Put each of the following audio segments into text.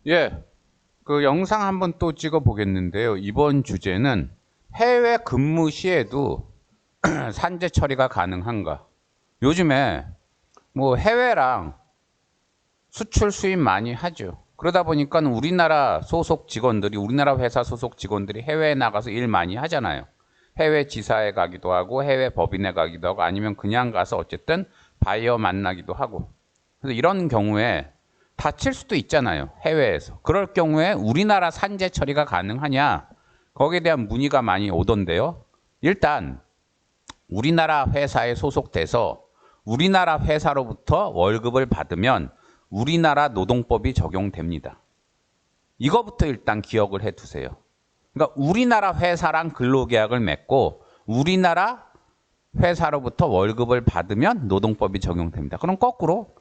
예, 그 영상 한번 또 찍어 보겠는데요. 이번 주제는 해외 근무 시에도 산재 처리가 가능한가? 요즘에 뭐 해외랑 수출 수입 많이 하죠. 그러다 보니까 우리나라 소속 직원들이, 우리나라 회사 소속 직원들이 해외에 나가서 일 많이 하잖아요. 해외 지사에 가기도 하고 해외 법인에 가기도 하고 아니면 그냥 가서 어쨌든 바이어 만나기도 하고. 그래서 이런 경우에 다칠 수도 있잖아요. 해외에서. 그럴 경우에 우리나라 산재 처리가 가능하냐? 거기에 대한 문의가 많이 오던데요. 일단 우리나라 회사에 소속돼서 우리나라 회사로부터 월급을 받으면 우리나라 노동법이 적용됩니다. 이거부터 일단 기억을 해 두세요. 그러니까 우리나라 회사랑 근로계약을 맺고 우리나라 회사로부터 월급을 받으면 노동법이 적용됩니다. 그럼 거꾸로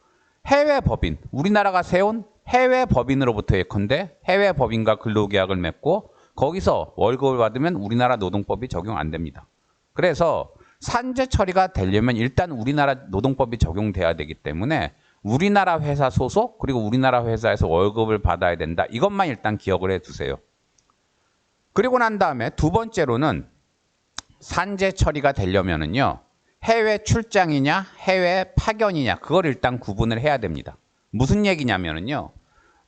해외 법인, 우리나라가 세운 해외 법인으로부터 예컨대 해외 법인과 근로계약을 맺고 거기서 월급을 받으면 우리나라 노동법이 적용 안 됩니다. 그래서 산재 처리가 되려면 일단 우리나라 노동법이 적용돼야 되기 때문에 우리나라 회사 소속 그리고 우리나라 회사에서 월급을 받아야 된다. 이것만 일단 기억을 해 두세요. 그리고 난 다음에 두 번째로는 산재 처리가 되려면은요. 해외 출장이냐 해외 파견이냐 그걸 일단 구분을 해야 됩니다. 무슨 얘기냐면은요.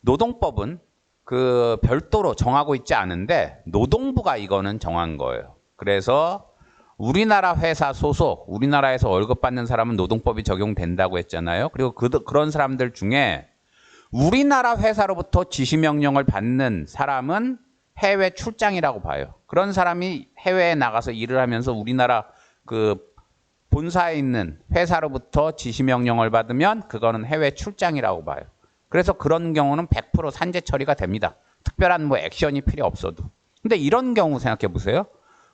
노동법은 그 별도로 정하고 있지 않은데 노동부가 이거는 정한 거예요. 그래서 우리나라 회사 소속, 우리나라에서 월급 받는 사람은 노동법이 적용된다고 했잖아요. 그리고 그런 사람들 중에 우리나라 회사로부터 지시명령을 받는 사람은 해외 출장이라고 봐요. 그런 사람이 해외에 나가서 일을 하면서 우리나라 그 본사에 있는 회사로부터 지시명령을 받으면 그거는 해외 출장이라고 봐요. 그래서 그런 경우는 100% 산재 처리가 됩니다. 특별한 뭐 액션이 필요 없어도. 근데 이런 경우 생각해 보세요.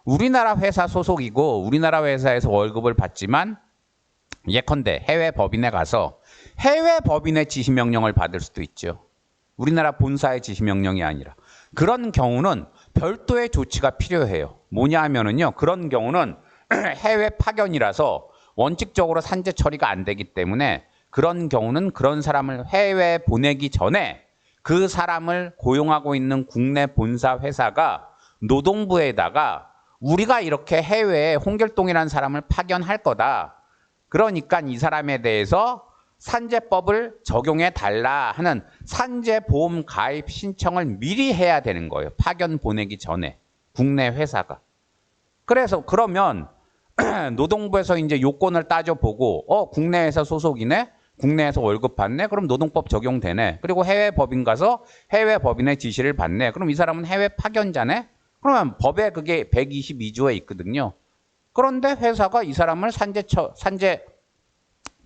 우리나라 회사 소속이고 우리나라 회사에서 월급을 받지만 예컨대 해외 법인에 가서 해외 법인의 지시명령을 받을 수도 있죠. 우리나라 본사의 지시명령이 아니라. 그런 경우는 별도의 조치가 필요해요. 뭐냐 하면은요. 그런 경우는 해외 파견이라서 원칙적으로 산재 처리가 안 되기 때문에 그런 경우는 그런 사람을 해외에 보내기 전에 그 사람을 고용하고 있는 국내 본사 회사가 노동부에다가 우리가 이렇게 해외에 홍길동이라는 사람을 파견할 거다. 그러니까 이 사람에 대해서 산재법을 적용해 달라 하는 산재보험 가입 신청을 미리 해야 되는 거예요. 파견 보내기 전에 국내 회사가. 그래서 그러면 노동부에서 이제 요건을 따져보고 국내 회사 소속이네? 국내에서 월급 받네? 그럼 노동법 적용되네. 그리고 해외 법인 가서 해외 법인의 지시를 받네. 그럼 이 사람은 해외 파견자네? 그러면 법에 그게 122조에 있거든요. 그런데 회사가 이 사람을 산재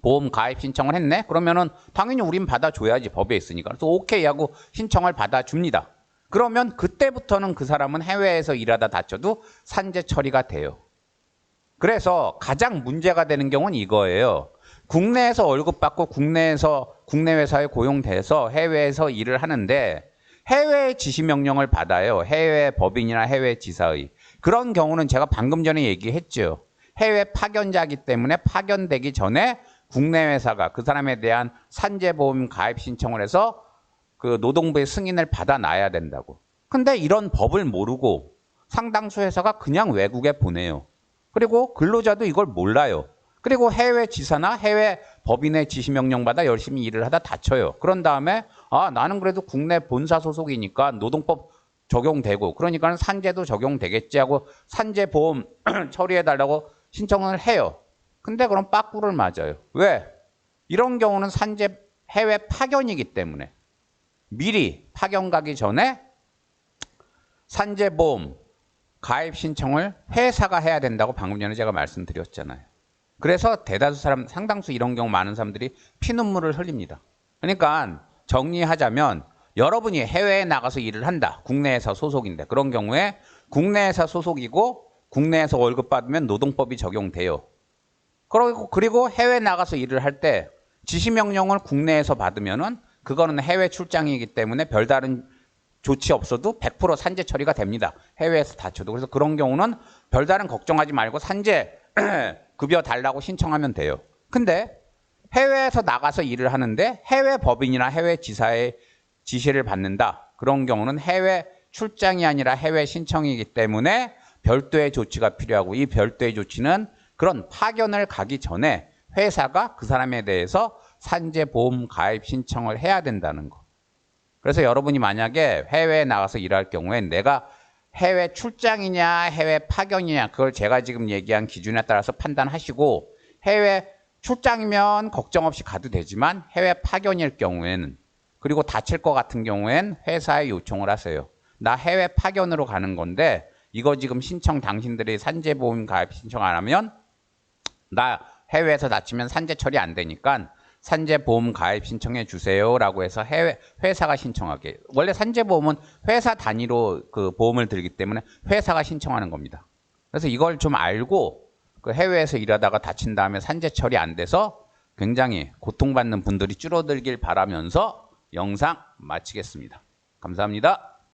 보험 가입 신청을 했네? 그러면은 당연히 우린 받아줘야지 법에 있으니까. 그래서 오케이 하고 신청을 받아줍니다. 그러면 그때부터는 그 사람은 해외에서 일하다 다쳐도 산재 처리가 돼요. 그래서 가장 문제가 되는 경우는 이거예요. 국내에서 월급 받고 국내 회사에 고용돼서 해외에서 일을 하는데 해외 지시명령을 받아요. 해외 법인이나 해외 지사의. 그런 경우는 제가 방금 전에 얘기했죠. 해외 파견자이기 때문에 파견되기 전에 국내 회사가 그 사람에 대한 산재보험 가입 신청을 해서 그 노동부의 승인을 받아놔야 된다고. 근데 이런 법을 모르고 상당수 회사가 그냥 외국에 보내요. 그리고 근로자도 이걸 몰라요. 그리고 해외 지사나 해외 법인의 지시명령 받아 열심히 일을 하다 다쳐요. 그런 다음에 나는 그래도 국내 본사 소속이니까 노동법 적용되고 그러니까 산재도 적용되겠지 하고 산재보험 처리해달라고 신청을 해요. 근데 그럼 빠꾸를 맞아요. 왜? 이런 경우는 산재 해외 파견이기 때문에 미리 파견 가기 전에 산재보험 가입 신청을 회사가 해야 된다고 방금 전에 제가 말씀드렸잖아요. 그래서 대다수 사람, 상당수 이런 경우 많은 사람들이 피눈물을 흘립니다. 그러니까 정리하자면 여러분이 해외에 나가서 일을 한다. 국내에서 소속인데 그런 경우에 국내에서 소속이고 국내에서 월급 받으면 노동법이 적용돼요. 그리고 해외 나가서 일을 할 때 지시명령을 국내에서 받으면은 그거는 해외 출장이기 때문에 별다른 조치 없어도 100% 산재 처리가 됩니다. 해외에서 다쳐도. 그래서 그런 경우는 별다른 걱정하지 말고 산재 급여 달라고 신청하면 돼요. 근데 해외에서 나가서 일을 하는데 해외 법인이나 해외 지사의 지시를 받는다. 그런 경우는 해외 출장이 아니라 해외 신청이기 때문에 별도의 조치가 필요하고, 이 별도의 조치는 그런 파견을 가기 전에 회사가 그 사람에 대해서 산재보험 가입 신청을 해야 된다는 거. 그래서 여러분이 만약에 해외에 나가서 일할 경우엔 내가 해외 출장이냐 해외 파견이냐, 그걸 제가 지금 얘기한 기준에 따라서 판단하시고, 해외 출장이면 걱정 없이 가도 되지만 해외 파견일 경우에는, 그리고 다칠 것 같은 경우엔 회사에 요청을 하세요. 나 해외 파견으로 가는 건데 이거 지금 신청 당신들이 산재보험 가입 신청 안 하면 나 해외에서 다치면 산재 처리 안 되니까 산재보험 가입 신청해 주세요 라고 해서 회사가 신청하게. 원래 산재보험은 회사 단위로 그 보험을 들기 때문에 회사가 신청하는 겁니다. 그래서 이걸 좀 알고 그 해외에서 일하다가 다친 다음에 산재 처리 안 돼서 굉장히 고통받는 분들이 줄어들길 바라면서 영상 마치겠습니다. 감사합니다.